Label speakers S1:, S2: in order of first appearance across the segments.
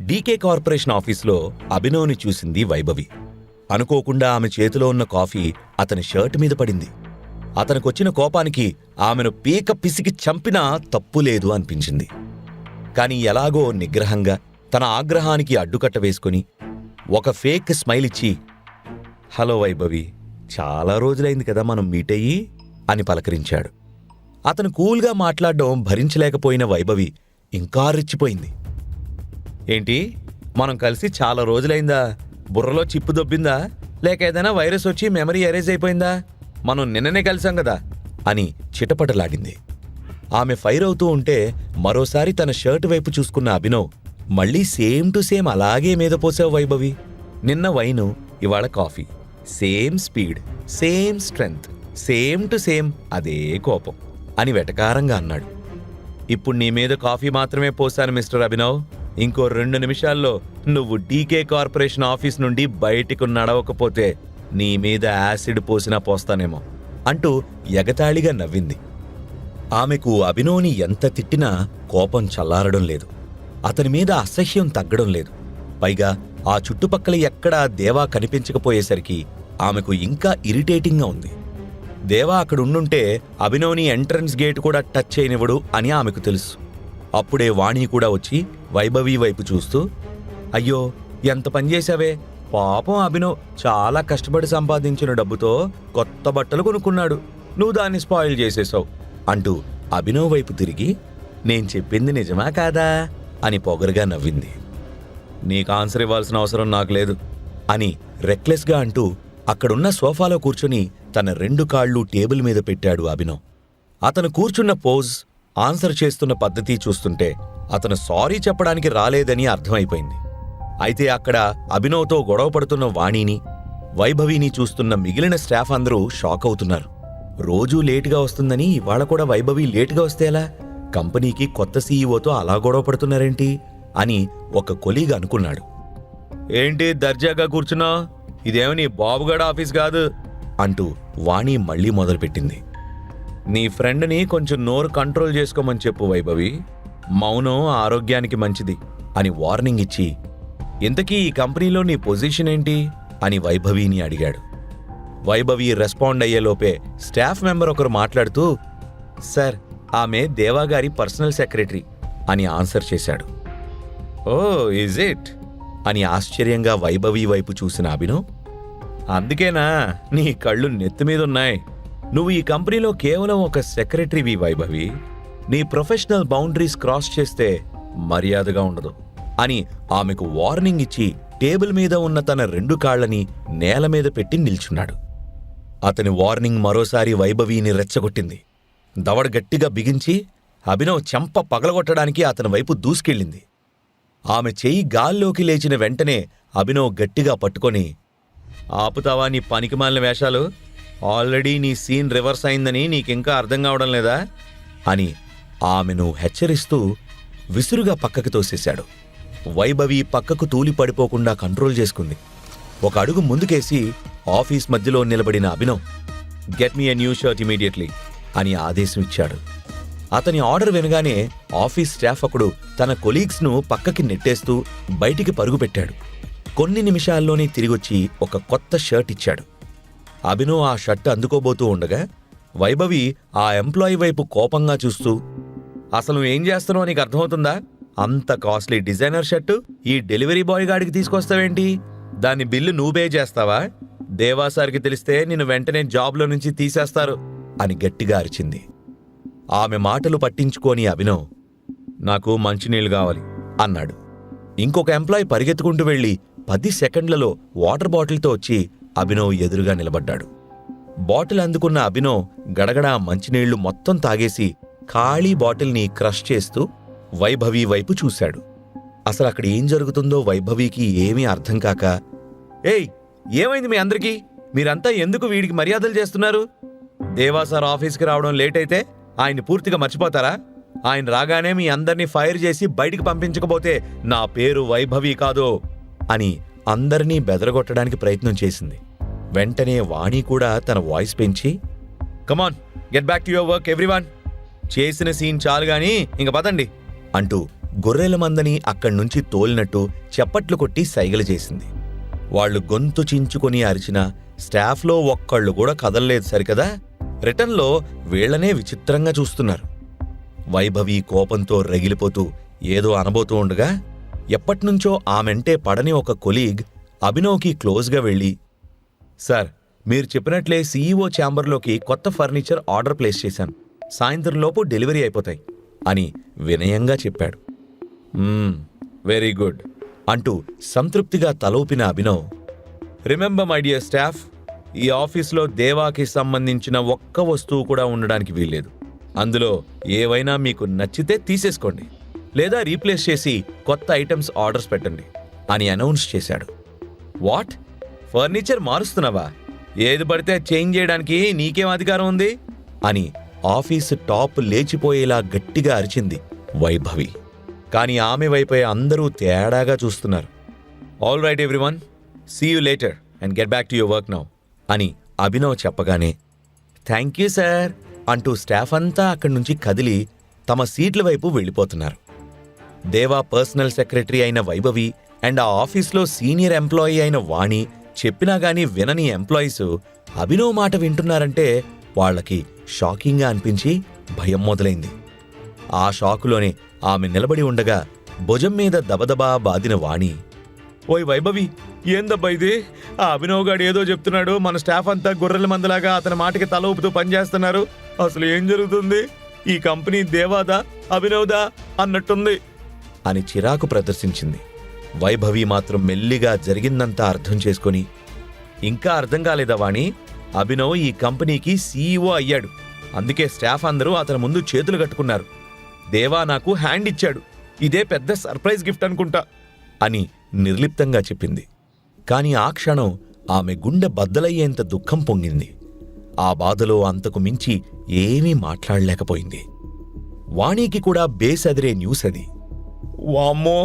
S1: DK corporation ఆఫీసులో అభినవ్ని చూసింది వైభవి. అనుకోకుండా ఆమె చేతిలో ఉన్న కాఫీ అతని షర్ట్ మీద పడింది. అతనికొచ్చిన కోపానికి ఆమెను పీక పిసికి చంపినా తప్పులేదు అనిపించింది. కాని ఎలాగో నిగ్రహంగా తన ఆగ్రహానికి అడ్డుకట్ట వేసుకుని ఒక ఫేక్ స్మైల్ ఇచ్చి, హలో వైభవి, చాలా రోజులైంది కదా మనం మీటయ్యి అని పలకరించాడు. అతను కూల్గా మాట్లాడడం భరించలేకపోయిన వైభవి ఇంకా రెచ్చిపోయింది. ఏంటి, మనం కలిసి చాలా రోజులైందా? బుర్రలో చిప్పు దొబ్బిందా? లేక ఏదైనా వైరస్ వచ్చి మెమరీ ఎరేజ్ అయిపోయిందా? మనం నిన్ననే కలిసాం కదా అని చిటపటలాడింది. ఆమె ఫైర్ అవుతూ ఉంటే మరోసారి తన షర్ట్ వైపు చూసుకున్న అభినవ్, మళ్ళీ సేమ్ టు సేమ్ అలాగే మీద పోసావు వైభవి. నిన్న వైను, ఇవాళ coffee. Same speed, same strength, same to same అదే కోపం అని వెటకారంగా అన్నాడు. ఇప్పుడు నీ మీద కాఫీ మాత్రమే పోశాను మిస్టర్ అభినవ్. ఇంకో 2 నిమిషాల్లో నువ్వు డీకే కార్పొరేషన్ ఆఫీస్ నుండి బయటికి నడవకపోతే నీ మీద యాసిడ్ పోసినా పోస్తానేమో అంటూ ఎగతాళిగా నవ్వింది. ఆమెకు అభినవ్ని ఎంత తిట్టినా కోపం చల్లారడం లేదు. అతని మీద అసహ్యం తగ్గడం లేదు. పైగా ఆ చుట్టుపక్కల ఎక్కడా దేవా కనిపించకపోయేసరికి ఆమెకు ఇంకా ఇరిటేటింగ్గా ఉంది. దేవా అక్కడుండుంటే అభినవ్ని ఎంట్రన్స్ గేట్ కూడా టచ్ చేయనివ్వడు అని ఆమెకు తెలుసు. అప్పుడే వాణి కూడా వచ్చి వైభవి వైపు చూస్తూ, అయ్యో ఎంత పనిచేశావే, పాపం అభినవ్ చాలా కష్టపడి సంపాదించిన డబ్బుతో కొత్త బట్టలు కొనుక్కున్నాడు, నువ్వు దాన్ని స్పాయిల్ చేసేశావు అంటూ అభినవ్ వైపు తిరిగి, నేను చెప్పింది నిజమా కాదా అని పొగరుగా నవ్వింది. నీకు ఆన్సర్ ఇవ్వాల్సిన అవసరం నాకు లేదు అని రెక్లెస్గా అంటూ అక్కడున్న సోఫాలో కూర్చుని తన 2 కాళ్ళు టేబుల్ మీద పెట్టాడు అభినవ్. అతను కూర్చున్న పోజ్, ఆన్సర్ చేస్తున్న పద్ధతి చూస్తుంటే అతను సారీ చెప్పడానికి రాలేదని అర్థమైపోయింది. అయితే అక్కడ అభినవ్తో గొడవపడుతున్న వాణిని, వైభవిని చూస్తున్న మిగిలిన స్టాఫ్ అందరూ షాక్ అవుతున్నారు. రోజూ లేటుగా వస్తుందని ఇవాళ కూడా వైభవి లేటుగా వస్తేలా? కంపెనీకి కొత్త సీఈఓతో అలా గొడవపడుతున్నారేంటి అని ఒక కొలీగ్ అనుకున్నాడు. ఏంటి దర్జాగా కూర్చున్నావు? ఇదేమని బాబుగడ ఆఫీస్ కాదు అంటూ వాణి మళ్లీ మొదలుపెట్టింది. నీ ఫ్రెండ్ని కొంచెం నోరు కంట్రోల్ చేసుకోమని చెప్పు వైభవి, మౌనం ఆరోగ్యానికి మంచిది అని వార్నింగ్ ఇచ్చి, ఇంతకీ ఈ కంపెనీలో నీ పొజిషన్ ఏంటి అని వైభవిని అడిగాడు. వైభవి రెస్పాండ్ అయ్యేలోపే స్టాఫ్ మెంబర్ ఒకరు మాట్లాడుతూ, సార్, ఆమె దేవాగారి పర్సనల్ సెక్రటరీ అని ఆన్సర్ చేశాడు. ఓ ఈజ్ ఇట్ అని ఆశ్చర్యంగా వైభవి వైపు చూసిన అభినవ్, అందుకేనా నీ కళ్ళు నెత్తిమీదున్నాయి? నువ్వు ఈ కంపెనీలో కేవలం ఒక సెక్రటరీవి వైభవి. నీ ప్రొఫెషనల్ బౌండరీస్ క్రాస్ చేస్తే మర్యాదగా ఉండదు అని ఆమెకు వార్నింగ్ ఇచ్చి టేబుల్ మీద ఉన్న తన 2 కాళ్లని నేల మీద పెట్టి నిల్చున్నాడు. అతని వార్నింగ్ మరోసారి వైభవిని రెచ్చగొట్టింది. దవడ గట్టిగా బిగించి అభినవ్ చెంప పగలగొట్టడానికి అతని వైపు దూసుకెళ్ళింది. ఆమె చెయ్యి గాల్లోకి లేచిన వెంటనే అభినవ్ గట్టిగా పట్టుకొని, ఆపుతావా నీ పనికిమాలిన వేషాలు? ఆల్రెడీ నీ సీన్ రివర్స్ అయిందని నీకింకా అర్థం కావడం లేదా అని ఆమెను హెచ్చరిస్తూ విసురుగా పక్కకు తోసేశాడు. వైభవి పక్కకు తూలి పడిపోకుండా కంట్రోల్ చేసుకుంది. ఒక అడుగు ముందుకేసి ఆఫీస్ మధ్యలో నిలబడిన Abhinav, get me a new shirt immediately అని ఆదేశం ఇచ్చాడు. అతని ఆర్డర్ వినగానే ఆఫీస్ స్టాఫ్ ఒకడు తన కొలీగ్స్ను పక్కకి నెట్టేస్తూ బయటికి పరుగుపెట్టాడు. కొన్ని నిమిషాల్లోనే తిరిగొచ్చి ఒక కొత్త షర్ట్ ఇచ్చాడు. అభినవ్ ఆ షర్ట్ అందుకోబోతూ ఉండగా వైభవి ఆ ఎంప్లాయీ వైపు కోపంగా చూస్తూ, అసలు నువ్వేం చేస్తున్నావో నీకు అర్థమవుతుందా? అంత కాస్ట్లీ డిజైనర్ షర్టు ఈ డెలివరీ బాయ్ గాడికి తీసుకొస్తావేంటి? దాని బిల్లు నువ్వు పే చేస్తావా? దేవాసారికి తెలిస్తే నిన్ను వెంటనే జాబ్లో నుంచి తీసేస్తారు అని గట్టిగా అరిచింది. ఆమె మాటలు పట్టించుకోని అభినవ్, నాకు మంచినీళ్లు కావాలి అన్నాడు. ఇంకొక ఎంప్లాయీ పరిగెత్తుకుంటూ వెళ్లి 10 సెకండ్లలో వాటర్ బాటిల్తో వచ్చి అభినవ్ ఎదురుగా నిలబడ్డాడు. బాటిల్ అందుకున్న అభినవ్ గడగడా మంచినీళ్లు మొత్తం తాగేసి ఖాళీ బాటిల్ని క్రష్ చేస్తూ వైభవి వైపు చూశాడు. అసలక్కడ ఏం జరుగుతుందో వైభవికి ఏమీ అర్థం కాక, ఏయ్, ఏమైంది మీ అందరికీ? మీరంతా ఎందుకు వీడికి మర్యాదలు చేస్తున్నారు? దేవాసార్ ఆఫీస్కి రావడం లేట్ అయితే ఆయన్ని పూర్తిగా మర్చిపోతారా? ఆయన రాగానే మీ అందర్నీ ఫైర్ చేసి బయటికి పంపించకపోతే నా పేరు వైభవి కాదు అని అందరినీ బెదరగొట్టడానికి ప్రయత్నం చేసింది. వెంటనే వాణి కూడా తన వాయిస్ పెంచి, come on, get back to your work everyone, చేసిన సీన్ చాలు గాని ఇంక పదండి అంటూ గొర్రెల మందని అక్కడ్నుంచి తోలినట్టు చప్పట్లు కొట్టి సైగలు చేసింది. వాళ్లు గొంతు చించుకొని అరిచినా స్టాఫ్లో ఒక్కళ్ళు కూడా కదల్లేదు సరికదా. రిటర్న్లో వీళ్లనే విచిత్రంగా చూస్తున్నారు. వైభవి కోపంతో రగిలిపోతూ ఏదో అనబోతూ ఉండగా ఎప్పట్నుంచో ఆమెంటే పడని ఒక కొలీగ్ అభినవ్కి క్లోజ్గా వెళ్ళి, సార్, మీరు చెప్పినట్లే సీఈఓ ఛాంబర్లోకి కొత్త ఫర్నిచర్ ఆర్డర్ ప్లేస్ చేశాను. సాయంత్రంలోపు డెలివరీ అయిపోతాయి అని వినయంగా చెప్పాడు. వెరీ గుడ్ అంటూ సంతృప్తిగా తలూపిన Abhinav, remember my dear staff, ఈ ఆఫీస్లో దేవాకి సంబంధించిన ఒక్క వస్తువు కూడా ఉండడానికి వీల్లేదు. అందులో ఏవైనా మీకు నచ్చితే తీసేసుకోండి, లేదా రీప్లేస్ చేసి కొత్త ఐటమ్స్ ఆర్డర్స్ పెట్టండి అని అనౌన్స్ చేశాడు. వాట్, ఫర్నిచర్ మారుస్తున్నావా? ఏది పడితే చేంజ్ చేయడానికి నీకేం అధికారం ఉంది అని ఆఫీసు టాప్ లేచిపోయేలా గట్టిగా అరిచింది వైభవి. కాని ఆమె వైపే అందరూ తేడాగా చూస్తున్నారు. All right everyone, see you later and get back to your work now అని అభినవ్ చెప్పగానే థ్యాంక్ యూ సార్ అంటూ స్టాఫ్ అంతా అక్కడి నుంచి కదిలి తమ సీట్ల వైపు వెళ్ళిపోతున్నారు. దేవా పర్సనల్ సెక్రటరీ అయిన వైభవి అండ్ ఆ ఆఫీస్లో సీనియర్ ఎంప్లాయీ అయిన వాణి చెప్పినా గానీ వినని ఎంప్లాయీస్ అభినవ్ మాట వింటున్నారంటే వాళ్లకి షాకింగ్గా అనిపించి భయం మొదలైంది. ఆ షాకులోనే ఆమె నిలబడి ఉండగా భుజం మీద దబదబా బాదిన వాణి, ఓయ్ వైభవి, ఏందబ్బా ఇది? ఆ అభినవ్ గాడు ఏదో చెప్తున్నాడు, మన స్టాఫ్ అంతా గొర్రెల మందలాగా అతని మాటకి తల ఊపుతూ పనిచేస్తున్నారు. అసలు ఏం జరుగుతుంది? ఈ కంపెనీ దేవాదా అభినవ్దా అన్నట్టుంది అని చిరాకు ప్రదర్శించింది. వైభవి మాత్రం మెల్లిగా జరిగిందంతా అర్థం చేసుకుని, ఇంకా అర్థం కాలేదా వాణి? అభినవ్ ఈ కంపెనీకి సీఈఓ అయ్యాడు. అందుకే స్టాఫ్ అందరూ అతని ముందు చేతులు కట్టుకున్నారు. దేవా నాకు హ్యాండ్ ఇచ్చాడు. ఇదే పెద్ద సర్ప్రైజ్ గిఫ్ట్ అనుకుంటా అని నిర్లిప్తంగా చెప్పింది. కాని ఆ క్షణం ఆమె గుండె బద్దలయ్యేంత దుఃఖం పొంగింది. ఆ బాధలో అంతకు మించి ఏమీ మాట్లాడలేకపోయింది. వాణికి కూడా బేసదిరే న్యూస్ అది. వామ్మో,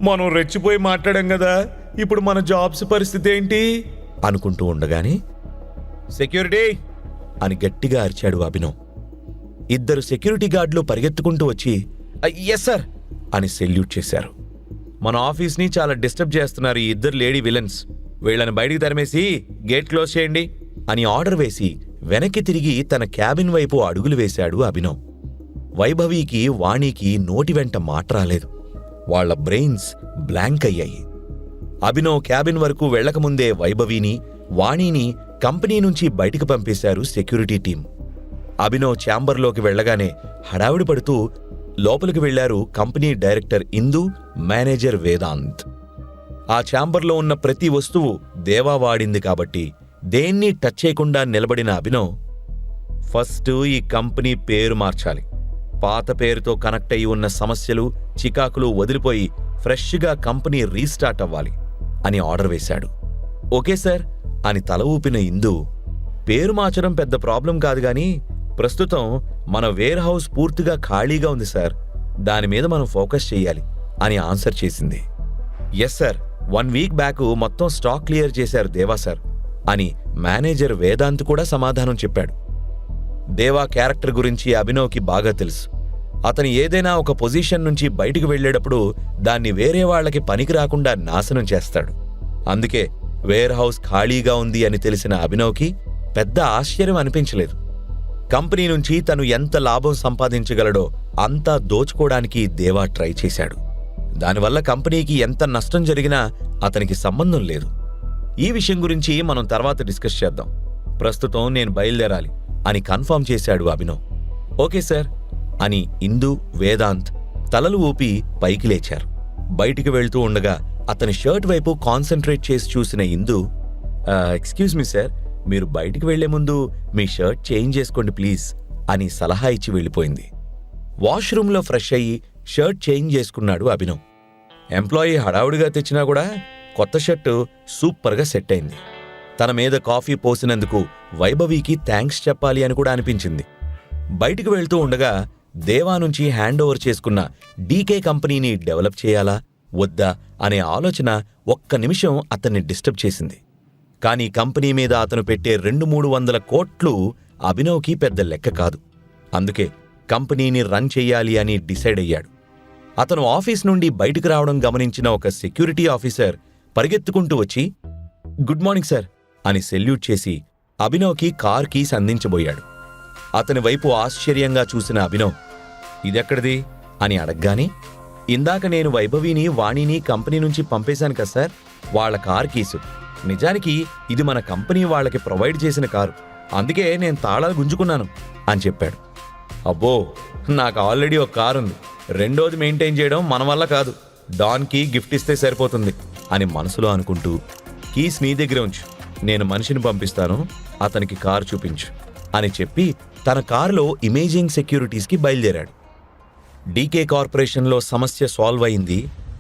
S1: మనం రెచ్చిపోయి మాట్లాడాం కదా, ఇప్పుడు మన జాబ్స్ పరిస్థితి ఏంటి అనుకుంటూ ఉండగానే సెక్యూరిటీ అని గట్టిగా అరిచాడు అభినవ్. ఇద్దరు సెక్యూరిటీ గార్డులు పరిగెత్తుకుంటూ వచ్చి ఎస్ సార్ అని సెల్యూట్ చేశారు. మన ఆఫీస్ని చాలా డిస్టర్బ్ చేస్తున్నారు ఈ ఇద్దరు లేడీ విలన్స్, వీళ్లను బయటికి తరిమేసి గేట్ క్లోజ్ చేయండి అని ఆర్డర్ వేసి వెనక్కి తిరిగి తన క్యాబిన్ వైపు అడుగులు వేశాడు అభినవ్. వైభవికి వాణికి నోటి వెంట మాట రాలేదు. వాళ్ల బ్రెయిన్స్ బ్లాంక్ అయ్యాయి. అభినవ్ క్యాబిన్ వరకు వెళ్లకముందే వైభవిని వాణిని కంపెనీ నుంచి బయటికి పంపేశారు సెక్యూరిటీ టీం. అభినవ్ ఛాంబర్లోకి వెళ్లగానే హడావిడి పడుతూ లోపలికి వెళ్లారు కంపెనీ డైరెక్టర్ ఇందు, మేనేజర్ వేదాంత్. ఆ ఛాంబర్లో ఉన్న ప్రతి వస్తువు దేవా వాడింది కాబట్టి దేన్ని టచ్ చేయకుండా నిలబడిన అభినవ్, ఫస్ట్ ఈ కంపెనీ పేరు మార్చాలి. పాత పేరుతో కనెక్ట్ అయి ఉన్న సమస్యలు, చికాకులు వదిలిపోయి ఫ్రెష్గా కంపెనీ రీస్టార్ట్ అవ్వాలి అని ఆర్డర్ వేశాడు. ఓకే సార్ అని తల ఊపిన ఇందు, పేరు మార్చడం పెద్ద ప్రాబ్లం కాదు గాని ప్రస్తుతం మన వేర్ హౌస్ పూర్తిగా ఖాళీగా ఉంది సార్, దానిమీద మనం ఫోకస్ చెయ్యాలి అని ఆన్సర్ చేసింది. ఎస్ సార్, 1 వీక్ బ్యాక్ మొత్తం స్టాక్ క్లియర్ చేశారు దేవా సార్ అని మేనేజర్ వేదాంత్ కూడా సమాధానం చెప్పాడు. దేవా క్యారెక్టర్ గురించి అభినవ్కి బాగా తెలుసు. అతను ఏదైనా ఒక పొజిషన్ నుంచి బయటికి వెళ్లేటప్పుడు దాన్ని వేరే వాళ్లకి పనికి రాకుండా నాశనం చేస్తాడు. అందుకే వేర్ హౌస్ ఖాళీగా ఉంది అని తెలిసిన అభినవ్కి పెద్ద ఆశ్చర్యం అనిపించలేదు. కంపెనీ నుంచి తను ఎంత లాభం సంపాదించగలడో అంతా దోచుకోవడానికి దేవా ట్రై చేశాడు. దానివల్ల కంపెనీకి ఎంత నష్టం జరిగినా అతనికి సంబంధం లేదు. ఈ విషయం గురించి మనం తర్వాత డిస్కస్ చేద్దాం. ప్రస్తుతం నేను బయలుదేరాలి అని కన్ఫర్మ్ చేశాడు అభినవ్. ఓకే సార్ అని ఇందు, వేదాంత్ తలలు ఊపి పైకి లేచారు. బయటికి వెళ్తూ ఉండగా అతని షర్ట్ వైపు కాన్సంట్రేట్ చేసి చూసిన ఇందు, ఎక్స్క్యూజ్ మీ సార్, మీరు బయటికి వెళ్లే ముందు మీ షర్ట్ చేంజ్ చేసుకోండి ప్లీజ్ అని సలహా ఇచ్చి వెళ్ళిపోయింది. వాష్రూంలో ఫ్రెష్ అయ్యి షర్ట్ చేంజ్ చేసుకున్నాడు అభినవ్. ఎంప్లాయీ హడావుడిగా తెచ్చినా కూడా కొత్త షర్టు సూపర్గా సెట్ అయింది. తన మీద కాఫీ పోసినందుకు వైభవికి థ్యాంక్స్ చెప్పాలి అని కూడా అనిపించింది. బయటికి వెళ్తూ ఉండగా దేవా నుంచి హ్యాండ్ ఓవర్ చేసుకున్న డీకే కంపెనీని డెవలప్ చేయాలా వద్దా అనే ఆలోచన ఒక్క నిమిషం అతన్ని డిస్టర్బ్ చేసింది. కానీ కంపెనీ మీద అతను పెట్టే 200-300 కోట్లు అభినవ్కి పెద్ద లెక్క కాదు. అందుకే కంపెనీని రన్ చెయ్యాలి అని డిసైడ్ అయ్యాడు. అతను ఆఫీస్ నుండి బయటికి రావడం గమనించిన ఒక సెక్యూరిటీ ఆఫీసర్ పరిగెత్తుకుంటూ వచ్చి గుడ్ మార్నింగ్ సార్ అని సెల్యూట్ చేసి అభినవ్కి కార్ కీస్ అందించబోయాడు. అతని వైపు ఆశ్చర్యంగా చూసిన అభినవ్ ఇదెక్కడిది అని అడగ్గానే ఇందాక నేను వైభవిని వాణిని కంపెనీ నుంచి పంపేశాను కదా సార్, వాళ్ల కార్ కీసు. నిజానికి ఇది మన కంపెనీ వాళ్ళకి ప్రొవైడ్ చేసిన కారు, అందుకే నేను తాళాలు గుంజుకున్నాను అని చెప్పాడు. అబ్బో, నాకు ఆల్రెడీ ఒక కారు ఉంది, రెండోది మెయింటైన్ చేయడం మన వల్ల కాదు, డాన్కి గిఫ్ట్ ఇస్తే సరిపోతుంది అని మనసులో అనుకుంటూ కీస్ నీ దగ్గర ఉంచు, నేను మనిషిని పంపిస్తాను, అతనికి కారు చూపించు అని చెప్పి తన కారులో ఇమేజింగ్ సెక్యూరిటీస్కి బయలుదేరాడు. డీకే కార్పొరేషన్లో సమస్య సాల్వ్ అయింది,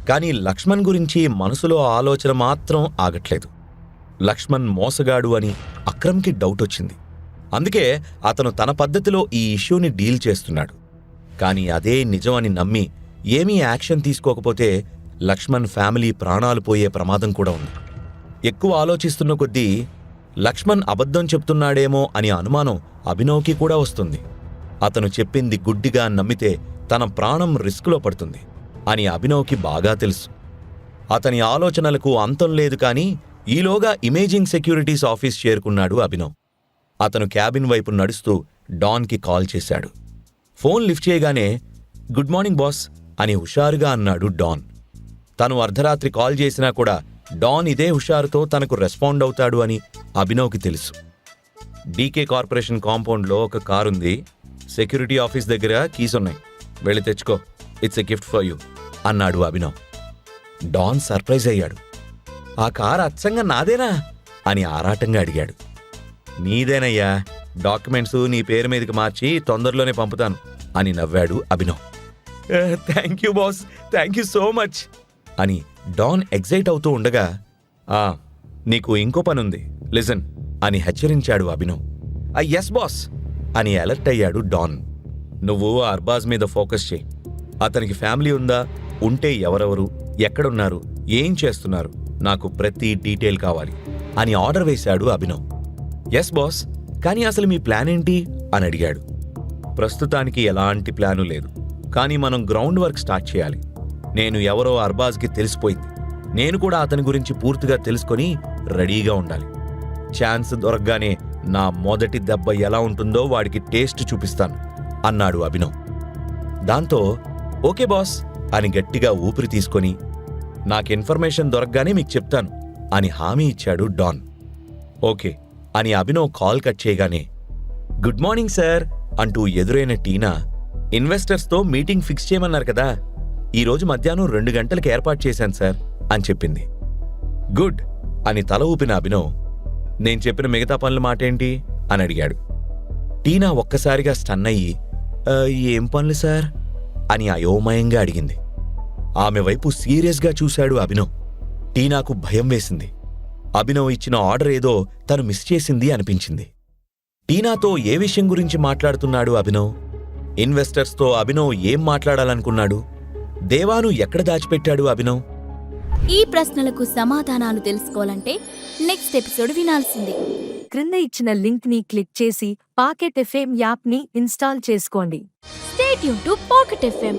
S1: కానీ లక్ష్మణ్ గురించి మనసులో ఆలోచన మాత్రం ఆగట్లేదు. లక్ష్మణ్ మోసగాడు అని అక్రమ్కి డౌట్ వచ్చింది. అందుకే అతను తన పద్ధతిలో ఈ ఇష్యూని డీల్ చేస్తున్నాడు. కానీ అదే నిజం అని నమ్మి ఏమీ యాక్షన్ తీసుకోకపోతే లక్ష్మణ్ ఫ్యామిలీ ప్రాణాలు పోయే ప్రమాదం కూడా ఉంది. ఎక్కువ ఆలోచిస్తున్న కొద్దీ లక్ష్మణ్ అబద్ధం చెప్తున్నాడేమో అని అనుమానం అభినవ్కి కూడా వస్తుంది. అతను చెప్పింది గుడ్డిగా నమ్మితే తన ప్రాణం రిస్కులో పడుతుంది అని అభినవ్కి బాగా తెలుసు. అతని ఆలోచనలకు అంతం లేదు, కానీ ఈలోగా ఇమేజింగ్ సెక్యూరిటీస్ ఆఫీస్ చేరుకున్నాడు అభినవ్. అతను క్యాబిన్ వైపు నడుస్తూ డాన్కి కాల్ చేశాడు. ఫోన్ లిఫ్ట్ చేయగానే గుడ్ మార్నింగ్ బాస్ అని హుషారుగా అన్నాడు డాన్. తను అర్ధరాత్రి కాల్ చేసినా కూడా డాన్ ఇదే హుషారుతో తనకు రెస్పాండ్ అవుతాడు అని అభినవ్కి తెలుసు. డీకే కార్పొరేషన్ కాంపౌండ్లో ఒక కారుంది, సెక్యూరిటీ ఆఫీస్ దగ్గర కీస్ ఉన్నాయి, వెళ్ళి తెచ్చుకో, it's a gift for you అన్నాడు అభినవ్. డాన్ సర్ప్రైజ్ అయ్యాడు. ఆ కారు అచ్చంగా నాదేనా అని ఆరాటంగా అడిగాడు. నీదేనయ్యా, డాక్యుమెంట్స్ నీ పేరు మీదకి మార్చి తొందరలోనే పంపుతాను అని నవ్వాడు Abhinav. Thank you boss, thank you so much అని డాన్ ఎగ్జైట్ అవుతూ ఉండగా, నీకు ఇంకో పనుంది, లిజన్ అని హెచ్చరించాడు అభినవ్. ఎస్ బాస్ అని అలర్ట్ అయ్యాడు డాన్. నువ్వు అర్బాజ్ మీద ఫోకస్ చేయి. అతనికి ఫ్యామిలీ ఉందా, ఉంటే ఎవరెవరు, ఎక్కడున్నారు, ఏం చేస్తున్నారు, నాకు ప్రతి డీటెయిల్ కావాలి అని ఆర్డర్ వేశాడు అభినవ్. ఎస్ బాస్, కానీ అసలు మీ ప్లాన్ ఏంటి అని అడిగాడు. ప్రస్తుతానికి ఎలాంటి ప్లాను లేదు, కానీ మనం గ్రౌండ్ వర్క్ స్టార్ట్ చేయాలి. నేను ఎవరో అర్బాజ్కి తెలిసిపోయింది, నేను కూడా అతని గురించి పూర్తిగా తెలుసుకొని రెడీగా ఉండాలి. ఛాన్స్ దొరకగానే నా మొదటి దెబ్బ ఎలా ఉంటుందో వాడికి టేస్ట్ చూపిస్తాను అన్నాడు అభినవ్. దాంతో ఓకే బాస్ అని గట్టిగా ఊపిరి తీసుకొని నాకు ఇన్ఫర్మేషన్ దొరకగానే మీకు చెప్తాను అని హామీ ఇచ్చాడు డాన్. ఓకే అని అభినవ్ కాల్ కట్ చేయగానే గుడ్ మార్నింగ్ సార్ అంటూ ఎదురైన టీనా, ఇన్వెస్టర్స్తో మీటింగ్ ఫిక్స్ చేయమన్నారు కదా, ఈరోజు మధ్యాహ్నం 2 గంటలకు ఏర్పాటు చేశాను సార్ అని చెప్పింది. గుడ్ అని తల ఊపిన అభినవ్, నేను చెప్పిన మిగతా పనుల మాటేంటి అని అడిగాడు. టీనా ఒక్కసారిగా స్టన్ అయ్యి ఏం పనులు సార్ అని అయోమయంగా అడిగింది. ఆమె వైపు సీరియస్గా చూశాడు అభినవ్. టీనాకు భయం వేసింది. అభినవ్ ఇచ్చిన ఆర్డర్ ఏదో తను మిస్ చేసింది అనిపించింది. టీనాతో ఏ విషయం గురించి మాట్లాడుతున్నాడు అభినవ్? ఇన్వెస్టర్స్తో అభినవ్ ఏం మాట్లాడాలనుకున్నాడు? దేవాను ఎక్కడ దాచిపెట్టాడు అభినవ్?
S2: ఈ ప్రశ్నలకు సమాధానాలు తెలుసుకోవాలంటే నెక్స్ట్ ఎపిసోడ్ వినాల్సిందే.
S3: క్రింద ఇచ్చిన లింక్ ని క్లిక్ చేసి పాకెట్ ఎఫ్ఎం యాప్ ని ఇన్స్టాల్ చేసుకోండి.
S2: Stay tune to pocket FM.